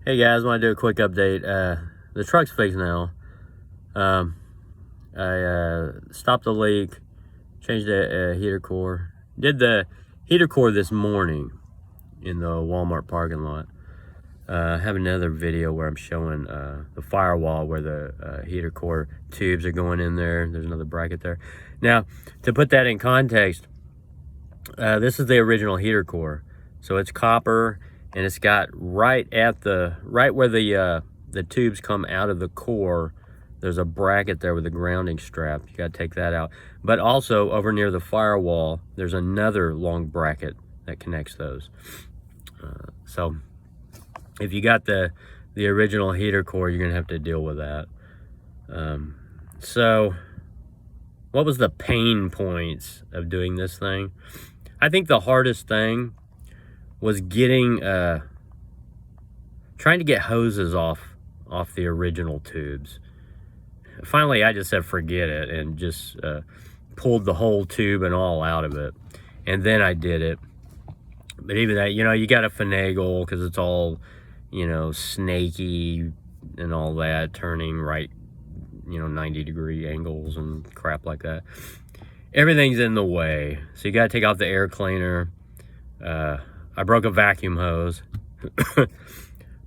Hey guys, want to do a quick update. The truck's fixed now. I stopped the leak, changed the heater core. Did the heater core this morning in the Walmart parking lot. I have another video where I'm showing the firewall where the heater core tubes are going in there. There's another bracket there. Now, to put that in context, this is the original heater core. So it's copper, and it's got right where the tubes come out of the core. There's a bracket there with a grounding strap. You got to take that out. But also over near the firewall, there's another long bracket that connects those. So if you got the original heater core, you're gonna have to deal with that. So what was the pain points of doing this thing? I think the hardest thing was getting trying to get hoses off the original tubes. Finally, I just said forget it and just pulled the whole tube and all out of it, and then I did it. But even that, you got to finagle because it's all, snaky and all that, turning right, 90-degree angles and crap like that. Everything's in the way, so you got to take off the air cleaner. I broke a vacuum hose.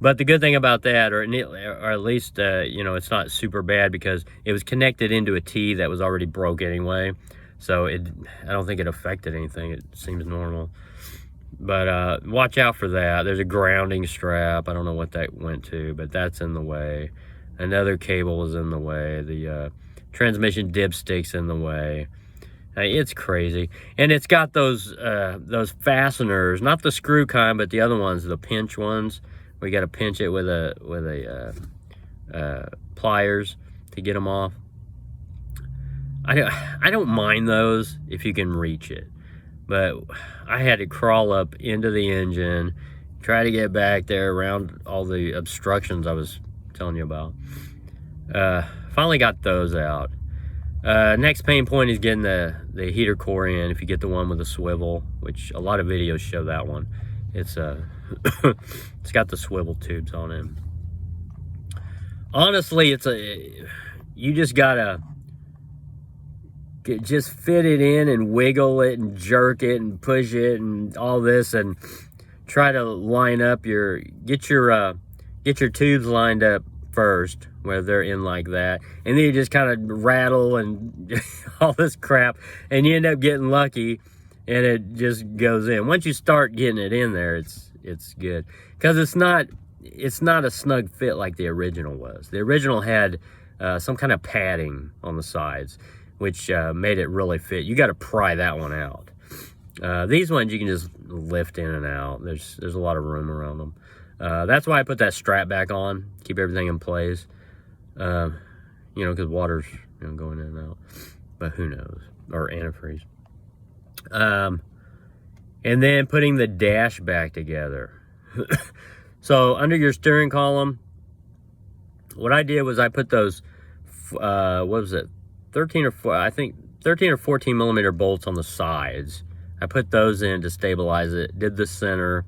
But the good thing about that, or at least, it's not super bad because it was connected into a T that was already broke anyway. So I don't think it affected anything. It seems normal. But watch out for that. There's a grounding strap. I don't know what that went to, but that's in the way. Another cable is in the way. The transmission dipstick's in the way. It's crazy. And it's got those fasteners, not the screw kind, but the other ones, the pinch ones. We got to pinch it with a pliers to get them off. I don't mind those if you can reach it, but I had to crawl up into the engine, try to get back there around all the obstructions I was telling you about. Finally got those out. Next pain point is getting the heater core in. If you get the one with the swivel, which a lot of videos show that one, it's it's got the swivel tubes on it. Honestly, you just gotta just fit it in and wiggle it and jerk it and push it and all this and try to line up get your tubes lined up first where they're in like that, and then you just kind of rattle and all this crap, and you end up getting lucky and it just goes in. Once you start getting it in there, it's good, because it's not a snug fit like the original was. The original had some kind of padding on the sides, which made it really fit. You got to pry that one out. These ones you can just lift in and out. There's a lot of room around them. That's why I put that strap back on, keep everything in place. Because water's going in and out. But who knows? Or antifreeze. And then putting the dash back together. So under your steering column, what I did was I put those, what was it? 13 or 14 millimeter bolts on the sides. I put those in to stabilize it, did the center.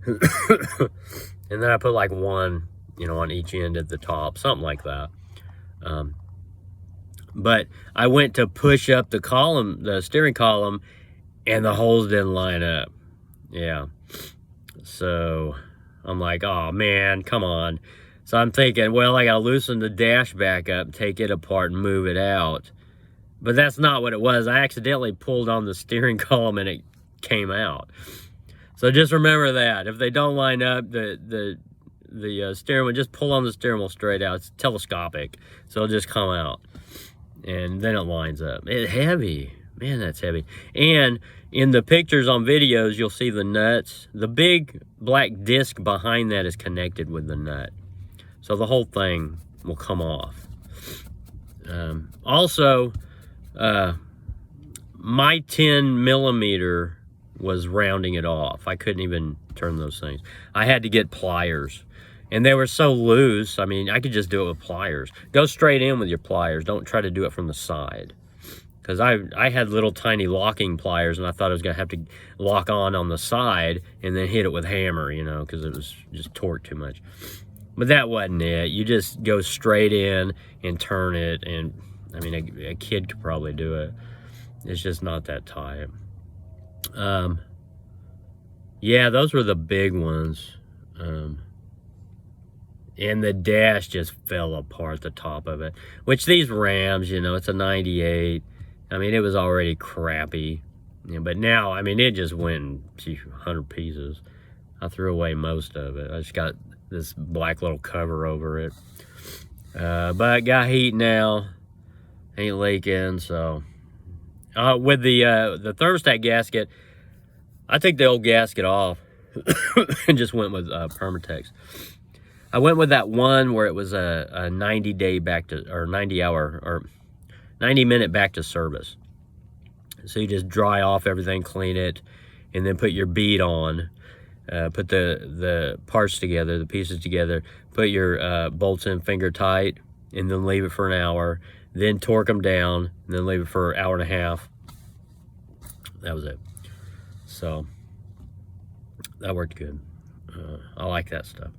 And then I put like one, on each end at the top, something like that. But I went to push up the steering column, and the holes didn't line up. Yeah. So I'm like, oh man, come on. So I'm thinking, well, I gotta loosen the dash back up, take it apart and move it out. But that's not what it was. I accidentally pulled on the steering column and it came out. So just remember that. If they don't line up, the steering wheel, just pull on the steering wheel straight out. It's telescopic, so it'll just come out. And then it lines up. It's heavy. Man, that's heavy. And in the pictures on videos, you'll see the nuts. The big black disc behind that is connected with the nut. So the whole thing will come off. Also, my 10 millimeter was rounding it off. I couldn't even turn those things. I had to get pliers. And they were so loose, I mean, I could just do it with pliers. Go straight in with your pliers. Don't try to do it from the side. because I had little tiny locking pliers, and I thought I was going to have to lock on the side and then hit it with hammer, you know, because it was just torqued too much. But that wasn't it. You just go straight in and turn it, and I mean, a kid could probably do it. It's just not that tight. Yeah, those were the big ones. And the dash just fell apart, the top of it. Which these Rams, you know, it's a 98. I mean, it was already crappy. Yeah, but now, I mean, it just went in 100 pieces. I threw away most of it. I just got this black little cover over it. But got heat now. Ain't leaking, so. With the thermostat gasket, I took the old gasket off and just went with Permatex. I went with that one where it was a 90-day back to, or 90-hour, or 90-minute back to service. So you just dry off everything, clean it, and then put your bead on. Put the parts together, the pieces together. Put your bolts in finger tight, and then leave it for an hour. Then torque them down, and then leave it for an hour and a half. That was it. So that worked good. I like that stuff.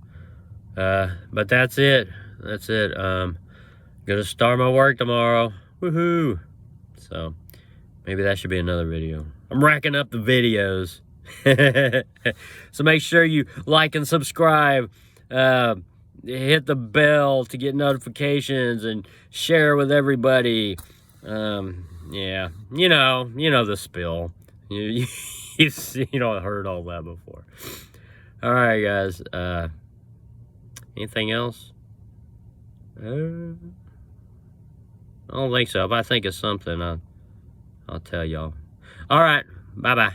But that's it. That's it. Gonna start my work tomorrow. Woohoo! So maybe that should be another video. I'm racking up the videos. So make sure you like and subscribe. Hit the bell to get notifications and share with everybody. Yeah, you know the spill. You know, heard all that before. All right, guys. Anything else? I don't think so. If I think of something, I'll tell y'all. All right. Bye-bye.